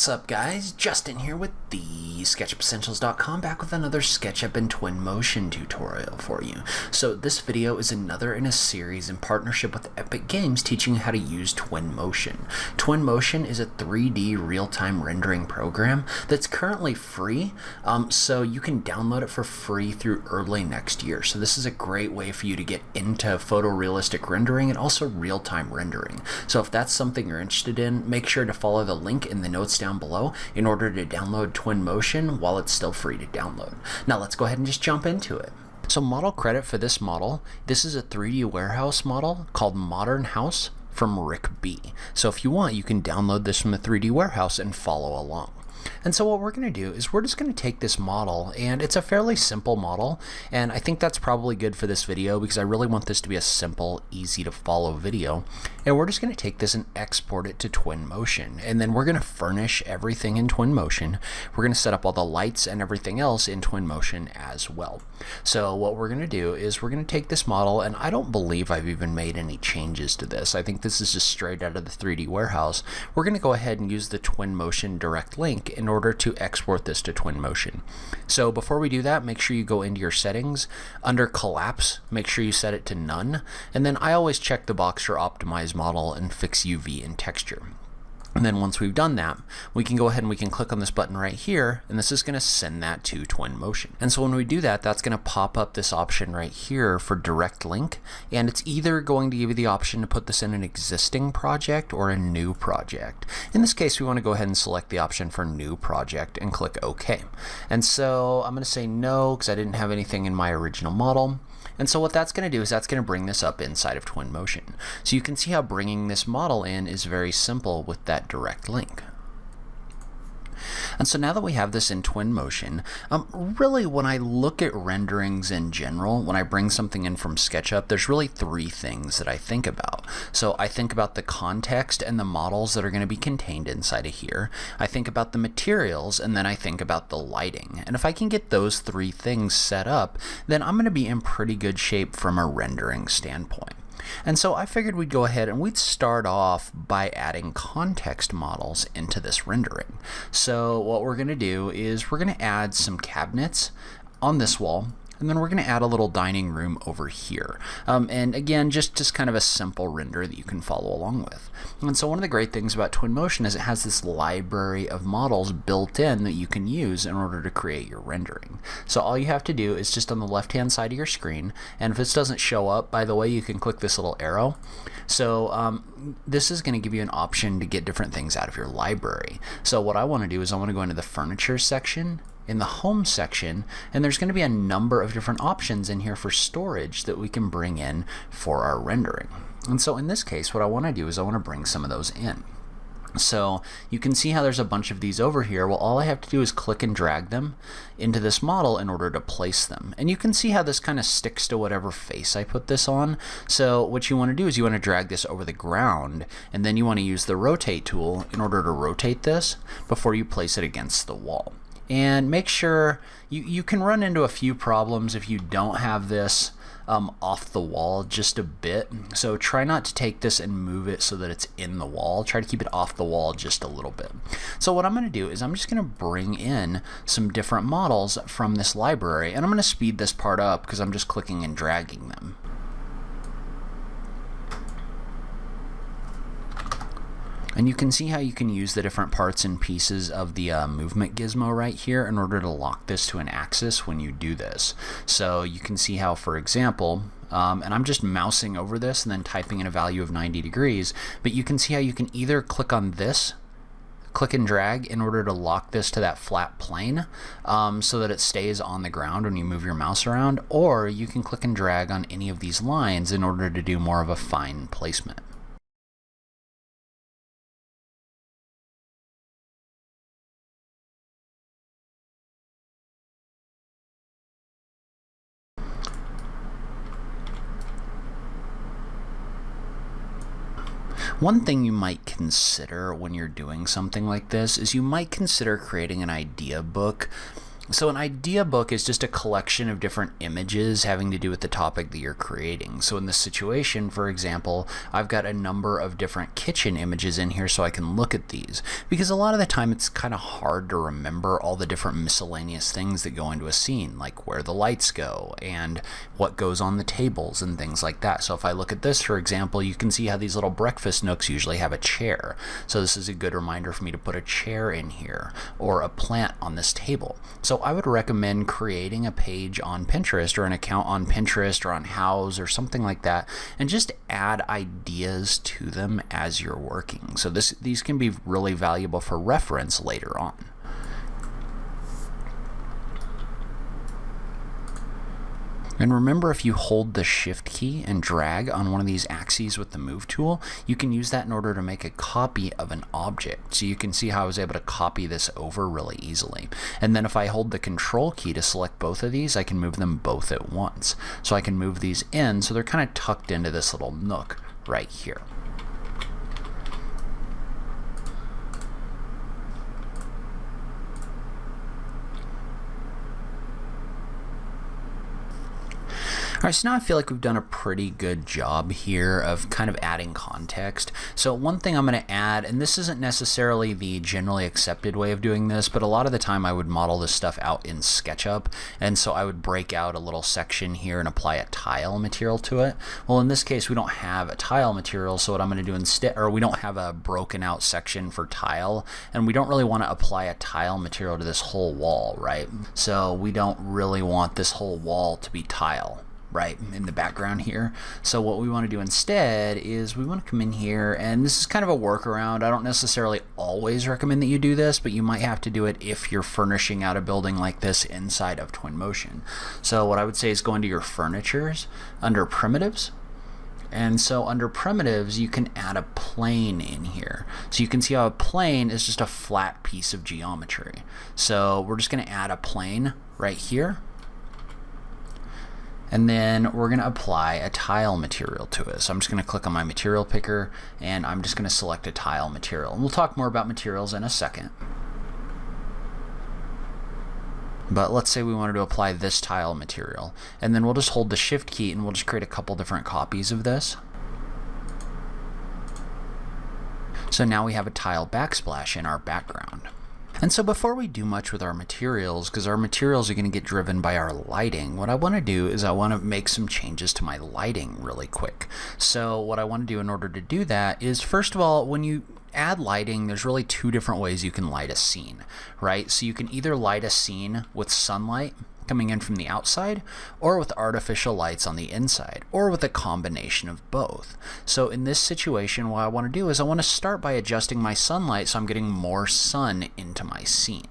What's up, guys? Justin here with TheSketchUpEssentials.com, back with another SketchUp and Twinmotion tutorial for you. So this video is another in a series in partnership with Epic Games teaching you how to use Twinmotion. Twinmotion is a 3D real-time rendering program that's currently free, so you can download it for free through early next year. So this is a great way for you to get into photorealistic rendering and also real-time rendering. So if that's something you're interested in, make sure to follow the link in the notes down below in order to download Twinmotion while it's still free to download. Now let's go ahead and just jump into it. So model credit for this model, this is a 3D warehouse model called Modern House from Rick B. So if you want, you can download this from the 3D warehouse and follow along. And so what we're going to do is we're just going to take this model, and it's a fairly simple model, and I think that's probably good for this video because I really want this to be a simple, easy to follow video. And we're just going to take this and export it to Twinmotion, and then we're going to furnish everything in Twinmotion. We're going to set up all the lights and everything else in Twinmotion as well. So what we're going to do is we're going to take this model, and I don't believe I've even made any changes to this. I think this is just straight out of the 3D warehouse. We're going to go ahead and use the Twinmotion direct link in order to export this to Twinmotion. So before we do that, make sure you go into your settings. Under collapse, make sure you set it to none, and then I always check the box for optimize model and fix UV and texture. And then once we've done that, we can go ahead and we can click on this button right here, and this is going to send that to Twinmotion. And so when we do that, that's going to pop up this option right here for direct link, and it's either going to give you the option to put this in an existing project or a new project. In this case, we want to go ahead and select the option for new project and click OK. And so I'm going to say no because I didn't have anything in my original model. And so what that's going to do is that's going to bring this up inside of Twinmotion. So you can see how bringing this model in is very simple with that direct link. And so now that we have this in Twinmotion, really when I look at renderings in general, when I bring something in from SketchUp, there's really three things that I think about. So I think about the context and the models that are going to be contained inside of here. I think about the materials, and then I think about the lighting. And if I can get those three things set up, then I'm going to be in pretty good shape from a rendering standpoint. And so I figured we'd go ahead and we'd start off by adding context models into this rendering. So what we're going to do is we're going to add some cabinets on this wall, and then we're going to add a little dining room over here. And again, just kind of a simple render that you can follow along with. And so one of the great things about Twinmotion is it has this library of models built in that you can use in order to create your rendering. So all you have to do is just on the left-hand side of your screen, and if this doesn't show up, by the way, you can click this little arrow. So this is going to give you an option to get different things out of your library. So what I want to do is I want to go into the furniture section, in the home section, and there's going to be a number of different options in here for storage that we can bring in for our rendering. And so in this case, what I want to do is I want to bring some of those in. So you can see how there's a bunch of these over here. Well, all I have to do is click and drag them into this model in order to place them. And you can see how this kind of sticks to whatever face I put this on. So what you want to do is you want to drag this over the ground, and then you want to use the rotate tool in order to rotate this before you place it against the wall. And make sure you can run into a few problems if you don't have this off the wall just a bit. So try not to take this and move it so that it's in the wall. Try to keep it off the wall just a little bit. So what I'm going to do is I'm just going to bring in some different models from this library, and I'm going to speed this part up because I'm just clicking and dragging them. And you can see how you can use the different parts and pieces of the movement gizmo right here in order to lock this to an axis when you do this. So you can see how, for example, and I'm just mousing over this and then typing in a value of 90 degrees, but you can see how you can either click on this, click and drag in order to lock this to that flat plane so that it stays on the ground when you move your mouse around, or you can click and drag on any of these lines in order to do more of a fine placement. One thing you might consider when you're doing something like this is you might consider creating an idea book So an idea book is just a collection of different images having to do with the topic that you're creating. So in this situation, for example, I've got a number of different kitchen images in here so I can look at these, because a lot of the time it's kind of hard to remember all the different miscellaneous things that go into a scene, like where the lights go and what goes on the tables and things like that. So if I look at this, for example, you can see how these little breakfast nooks usually have a chair. So this is a good reminder for me to put a chair in here or a plant on this table. So I would recommend creating a page on Pinterest or an account on Pinterest or on Houzz or something like that, and just add ideas to them as you're working. So these can be really valuable for reference later on. And remember, if you hold the Shift key and drag on one of these axes with the Move tool, you can use that in order to make a copy of an object. So you can see how I was able to copy this over really easily. And then if I hold the Control key to select both of these, I can move them both at once. So I can move these in so they're kind of tucked into this little nook right here. All right, so now I feel like we've done a pretty good job here of kind of adding context. So one thing I'm going to add, and this isn't necessarily the generally accepted way of doing this, but a lot of the time I would model this stuff out in SketchUp, and so I would break out a little section here and apply a tile material to it. Well, in this case, we don't have a tile material, so what I'm going to do instead, or we don't have a broken out section for tile, and we don't really want to apply a tile material to this whole wall, right? So we don't really want this whole wall to be tile right in the background here. So what we want to do instead is we want to come in here, and this is kind of a workaround. I don't necessarily always recommend that you do this, but you might have to do it if you're furnishing out a building like this inside of Twinmotion. So what I would say is go into your furnitures under primitives. And so under primitives, you can add a plane in here. So you can see how a plane is just a flat piece of geometry. So we're just going to add a plane right here. And then we're going to apply a tile material to it. So I'm just going to click on my material picker, and I'm just going to select a tile material. And we'll talk more about materials in a second. But let's say we wanted to apply this tile material, and then we'll just hold the Shift key and we'll just create a couple different copies of this. So now we have a tile backsplash in our background. And so before we do much with our materials, because our materials are going to get driven by our lighting, what I want to do is I want to make some changes to my lighting really quick. So what I want to do in order to do that is, first of all, when you add lighting, there's really two different ways you can light a scene, right? So you can either light a scene with sunlight coming in from the outside, or with artificial lights on the inside, or with a combination of both. So in this situation, what I want to do is I want to start by adjusting my sunlight so I'm getting more sun into my scene.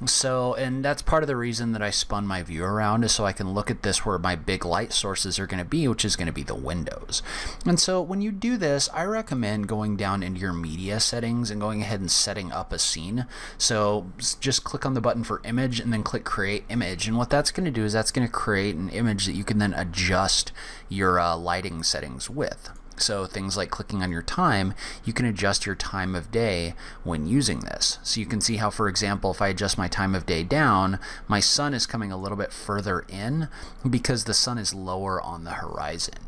So, and that's part of the reason that I spun my view around, is so I can look at this where my big light sources are going to be, which is going to be the windows. And so when you do this, I recommend going down into your media settings and going ahead and setting up a scene. So just click on the button for image and then click create image. And what that's going to do is that's going to create an image that you can then adjust your lighting settings with. So things like clicking on your time, you can adjust your time of day when using this. So you can see how, for example, if I adjust my time of day down, my sun is coming a little bit further in because the sun is lower on the horizon.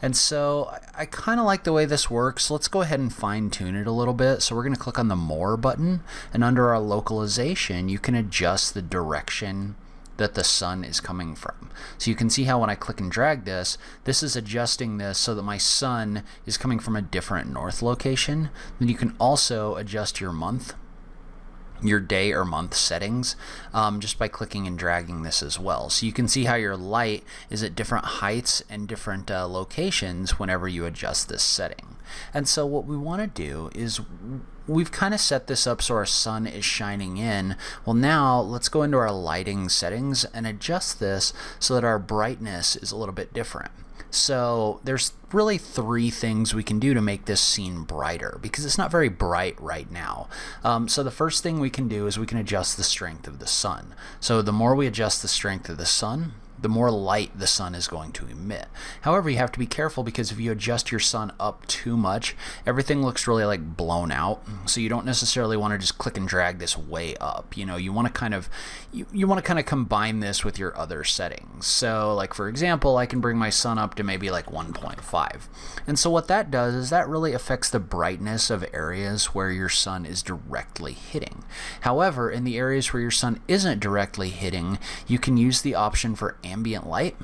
And so I kind of like the way this works. Let's go ahead and fine tune it a little bit. So we're going to click on the More button, and under our localization, you can adjust the direction that the sun is coming from. So you can see how when I click and drag this, this is adjusting this so that my sun is coming from a different north location. Then you can also adjust your month, your day or month settings, just by clicking and dragging this as well. So you can see how your light is at different heights and different locations whenever you adjust this setting. And so what we want to do is, we've kind of set this up so our sun is shining in. Well, now let's go into our lighting settings and adjust this so that our brightness is a little bit different. So there's really three things we can do to make this scene brighter, because it's not very bright right now. So the first thing we can do is we can adjust the strength of the sun. So the more we adjust the strength of the sun, the more light the sun is going to emit. However, you have to be careful because if you adjust your sun up too much, everything looks really like blown out. So you don't necessarily want to just click and drag this way up. You know, you want to kind of combine this with your other settings. So like for example, I can bring my sun up to maybe like 1.5. And so what that does is that really affects the brightness of areas where your sun is directly hitting. However, in the areas where your sun isn't directly hitting, you can use the option for ambient light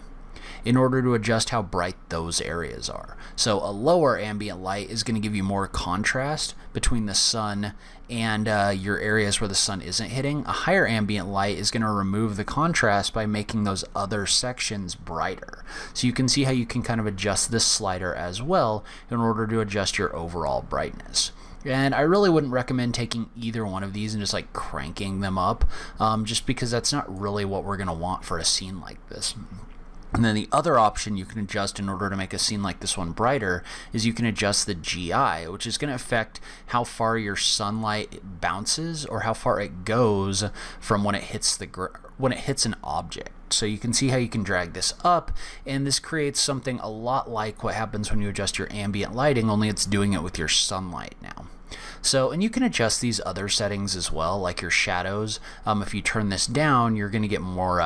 in order to adjust how bright those areas are. So a lower ambient light is going to give you more contrast between the sun and your areas where the sun isn't hitting. A higher ambient light is going to remove the contrast by making those other sections brighter. So you can see how you can kind of adjust this slider as well in order to adjust your overall brightness. And I really wouldn't recommend taking either one of these and just like cranking them up, just because that's not really what we're going to want for a scene like this. And then the other option you can adjust in order to make a scene like this one brighter is you can adjust the GI, which is going to affect how far your sunlight bounces or how far it goes from when it hits an object. So you can see how you can drag this up, and this creates something a lot like what happens when you adjust your ambient lighting, only it's doing it with your sunlight now. So, and you can adjust these other settings as well, like your shadows. If you turn this down, you're going to get more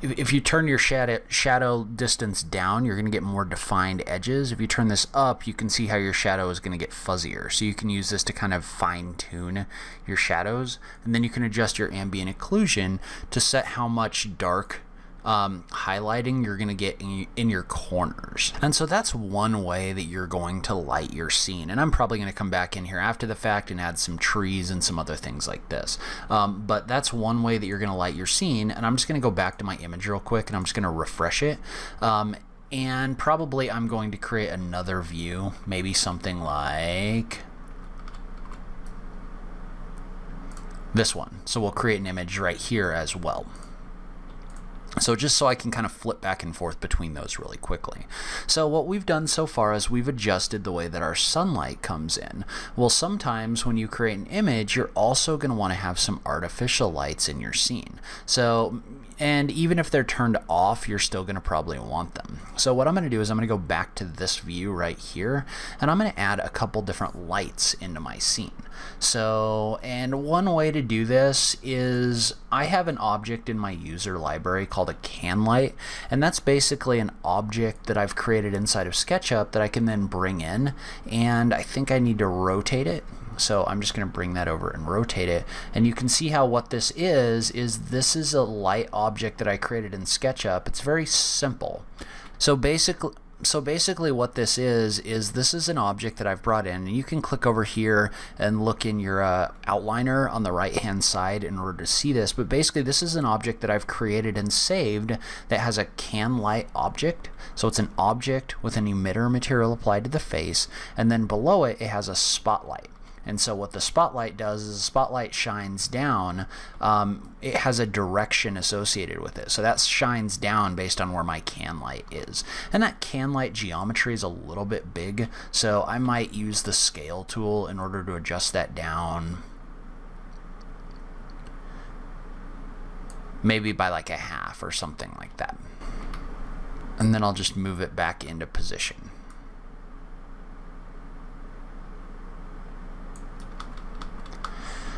if you turn your shadow distance down, you're going to get more defined edges. If you turn this up, you can see how your shadow is going to get fuzzier. So you can use this to kind of fine tune your shadows. And then you can adjust your ambient occlusion to set how much dark highlighting you're going to get in your corners. And so that's one way that you're going to light your scene. And I'm probably going to come back in here after the fact and add some trees and some other things like this. But that's one way that you're going to light your scene. And I'm just going to go back to my image real quick and I'm just going to refresh it. And probably I'm going to create another view, maybe something like this one. So we'll create an image right here as well. So just so I can kind of flip back and forth between those really quickly. So what we've done so far is we've adjusted the way that our sunlight comes in. Well, sometimes when you create an image, you're also going to want to have some artificial lights in your scene. So, and even if they're turned off, you're still going to probably want them. So what I'm going to do is I'm going to go back to this view right here, and I'm going to add a couple different lights into my scene. So, and one way to do this is I have an object in my user library called a can light, and that's basically an object that I've created inside of SketchUp that I can then bring in, and I think I need to rotate it. So I'm just going to bring that over and rotate it, and you can see how what this is this is a light object that I created in SketchUp. It's very simple. So basically what this is this is an object that I've brought in, and you can click over here and look in your outliner on the right hand side in order to see this, but basically this is an object that I've created and saved that has a can light object. So it's an object with an emitter material applied to the face, and then below it has a spotlight. And so what the spotlight does is the spotlight shines down. It has a direction associated with it. So that shines down based on where my can light is. And that can light geometry is a little bit big, so I might use the scale tool in order to adjust that down. Maybe by like a half or something like that. And then I'll just move it back into position.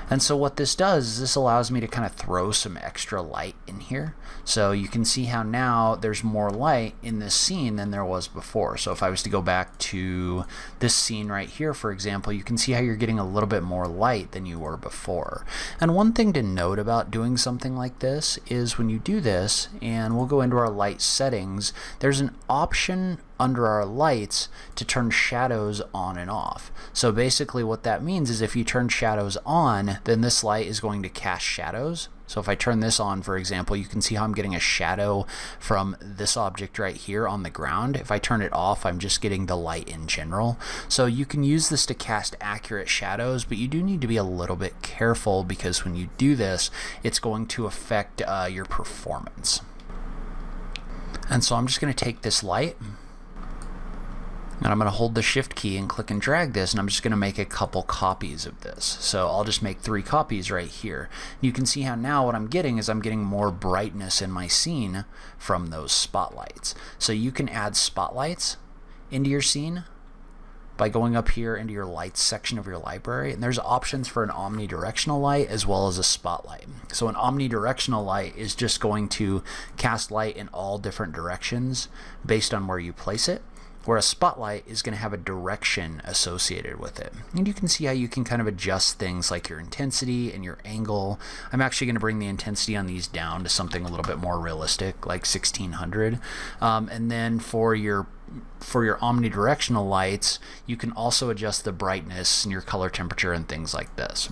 And so what this does is this allows me to kind of throw some extra light in here. So you can see how now there's more light in this scene than there was before. So if I was to go back to this scene right here, for example, you can see how you're getting a little bit more light than you were before. And one thing to note about doing something like this is when you do this, and we'll go into our light settings, there's an option under our lights to turn shadows on and off. So basically what that means is if you turn shadows on, then this light is going to cast shadows. So if I turn this on, for example, you can see how I'm getting a shadow from this object right here on the ground. If I turn it off, I'm just getting the light in general. So you can use this to cast accurate shadows, but you do need to be a little bit careful because when you do this, it's going to affect your performance. And so I'm just going to take this light, And I'm going to hold the Shift key and click and drag this, and I'm just going to make a couple copies of this. So I'll just make 3 copies right here. You can see how now what I'm getting is I'm getting more brightness in my scene from those spotlights. So you can add spotlights into your scene by going up here into your lights section of your library, and there's options for an omnidirectional light as well as a spotlight. So an omnidirectional light is just going to cast light in all different directions based on where you place it, where a spotlight is going to have a direction associated with it. And you can see how you can kind of adjust things like your intensity and your angle. I'm actually going to bring the intensity on these down to something a little bit more realistic, like 1600. And then for your omnidirectional lights, you can also adjust the brightness and your color temperature and things like this.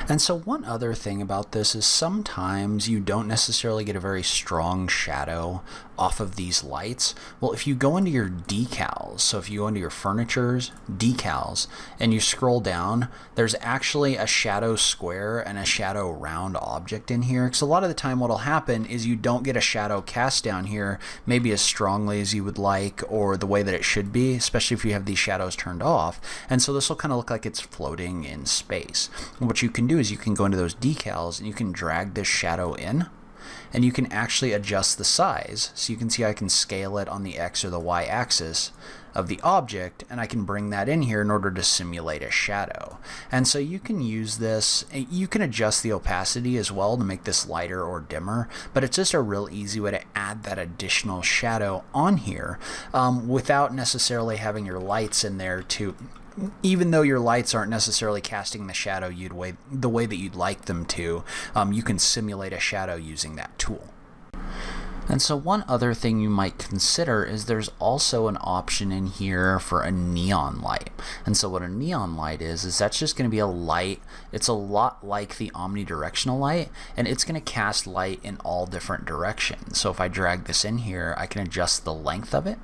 And so one other thing about this is sometimes you don't necessarily get a very strong shadow off of these lights. Well, if you go into your decals, so if you go into your furniture's decals and you scroll down, there's actually a shadow square and a shadow round object in here. Because a lot of the time what'll happen is you don't get a shadow cast down here maybe as strongly as you would like or the way that it should be, especially if you have these shadows turned off. And so this will kind of look like it's floating in space. And what you can do is you can go into those decals and you can drag this shadow in, and you can actually adjust the size. So you can see I can scale it on the X or the Y axis of the object, and I can bring that in here in order to simulate a shadow. And so you can use this, you can adjust the opacity as well to make this lighter or dimmer, but it's just a real easy way to add that additional shadow on here without necessarily having your lights in there to, even though your lights aren't necessarily casting the shadow the way that you'd like them to, you can simulate a shadow using that tool. And so one other thing you might consider is there's also an option in here for a neon light. And so what a neon light is that's just going to be a light. It's a lot like the omnidirectional light, and it's going to cast light in all different directions. So if I drag this in here, I can adjust the length of it.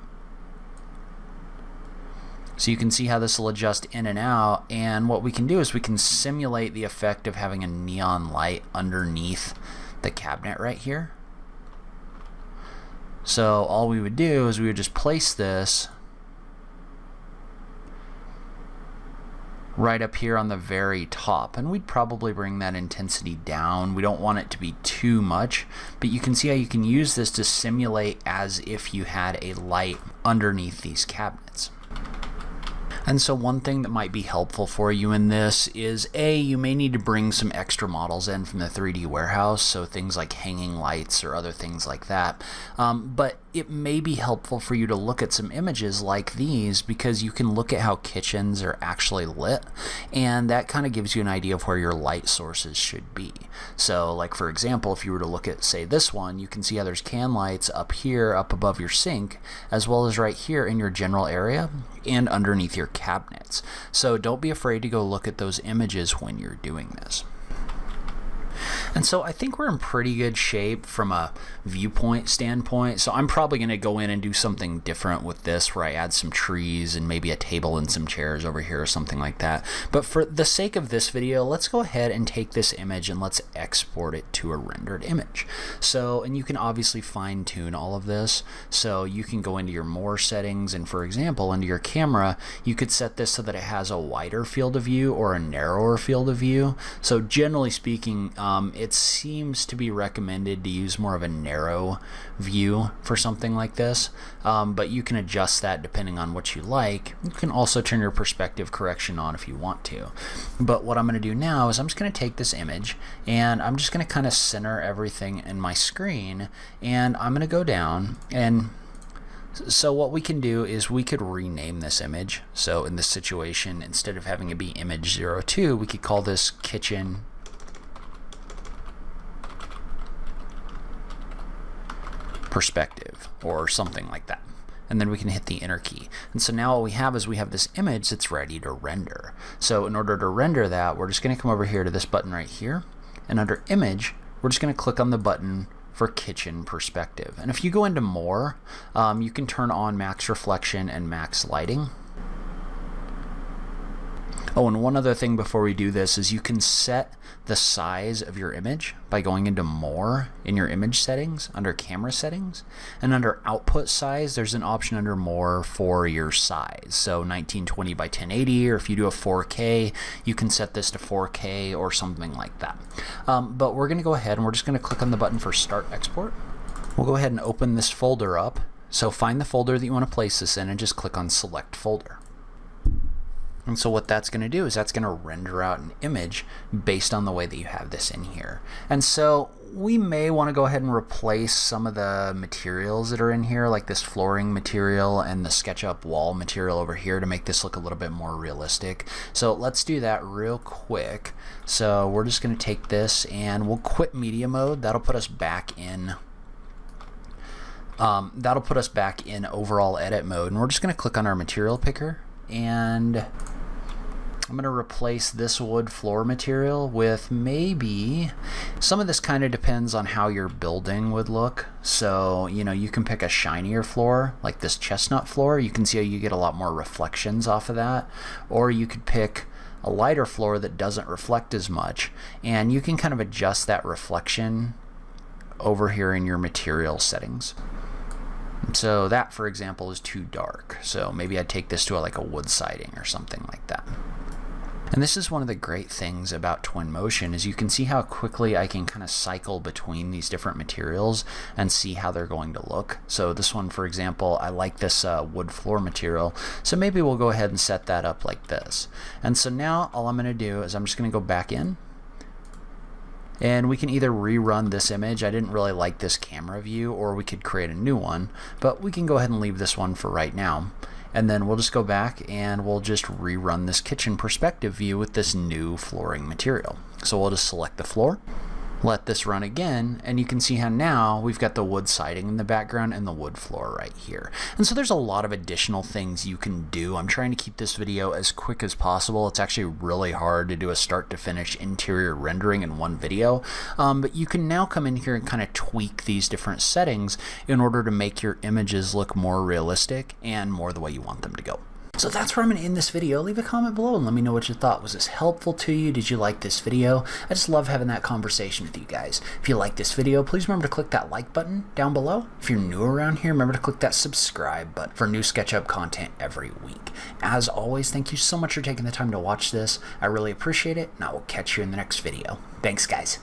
So you can see how this will adjust in and out, and what we can do is we can simulate the effect of having a neon light underneath the cabinet right here. So all we would do is we would just place this right up here on the very top, and we'd probably bring that intensity down. We don't want it to be too much, but you can see how you can use this to simulate as if you had a light underneath these cabinets. And so one thing that might be helpful for you in this is you may need to bring some extra models in from the 3D warehouse, so things like hanging lights or other things like that. But it may be helpful for you to look at some images like these, because you can look at how kitchens are actually lit, and that kind of gives you an idea of where your light sources should be. So like for example, if you were to look at say this one, you can see how there's can lights up here up above your sink, as well as right here in your general area and underneath your cabinets. So don't be afraid to go look at those images when you're doing this. And so I think we're in pretty good shape from a viewpoint standpoint. So I'm probably going to go in and do something different with this, where I add some trees and maybe a table and some chairs over here or something like that. But for the sake of this video, let's go ahead and take this image and let's export it to a rendered image. So, and you can obviously fine tune all of this. So you can go into your more settings, and for example, into your camera, you could set this so that it has a wider field of view or a narrower field of view. So generally speaking, it seems to be recommended to use more of a narrow view for something like this, but you can adjust that depending on what you like. You can also turn your perspective correction on if you want to. But what I'm going to do now is I'm just going to take this image and I'm just going to kind of center everything in my screen, and I'm going to go down, and so what we can do is we could rename this image. So in this situation, instead of having it be image 02, we could call this kitchen perspective or something like that, and then we can hit the enter key. And so now what we have is we have this image that's ready to render. So in order to render that, we're just going to come over here to this button right here, and under image we're just going to click on the button for kitchen perspective. And if you go into more, you can turn on max reflection and max lighting. Oh, and one other thing before we do this is you can set the size of your image by going into More in your image settings under Camera Settings, and under Output Size there's an option under More for your size. So 1920 by 1080, or if you do a 4K you can set this to 4K or something like that. But we're going to go ahead and we're just going to click on the button for Start Export. We'll go ahead and open this folder up. So find the folder that you want to place this in and just click on Select Folder. And so what that's going to do is that's going to render out an image based on the way that you have this in here. And so we may want to go ahead and replace some of the materials that are in here, like this flooring material and the SketchUp wall material over here, to make this look a little bit more realistic. So let's do that real quick. So we're just going to take this and we'll quit media mode. That'll put us back in overall edit mode, and we're just going to click on our material picker, and I'm going to replace this wood floor material with maybe some of this. Kind of depends on how your building would look. So, you know, you can pick a shinier floor like this chestnut floor. You can see how you get a lot more reflections off of that. Or you could pick a lighter floor that doesn't reflect as much, and you can kind of adjust that reflection over here in your material settings. So that, for example, is too dark. So maybe I'd take this to like a wood siding or something like that. And this is one of the great things about Twinmotion, is you can see how quickly I can kind of cycle between these different materials and see how they're going to look. So this one, for example, I like this wood floor material, so maybe we'll go ahead and set that up like this. And so now all I'm going to do is I'm just going to go back in, and we can either rerun this image. I didn't really like this camera view, or we could create a new one, but we can go ahead and leave this one for right now. And then we'll just go back and we'll just rerun this kitchen perspective view with this new flooring material. So we'll just select the floor, let this run again, and you can see how now we've got the wood siding in the background and the wood floor right here. And so there's a lot of additional things you can do. I'm trying to keep this video as quick as possible. It's actually really hard to do a start to finish interior rendering in one video, but you can now come in here and kind of tweak these different settings in order to make your images look more realistic and more the way you want them to go. So that's where I'm going to end this video. Leave a comment below and let me know what you thought. Was this helpful to you? Did you like this video? I just love having that conversation with you guys. If you like this video, please remember to click that like button down below. If you're new around here, remember to click that subscribe button for new SketchUp content every week. As always, thank you so much for taking the time to watch this. I really appreciate it, and I will catch you in the next video. Thanks, guys.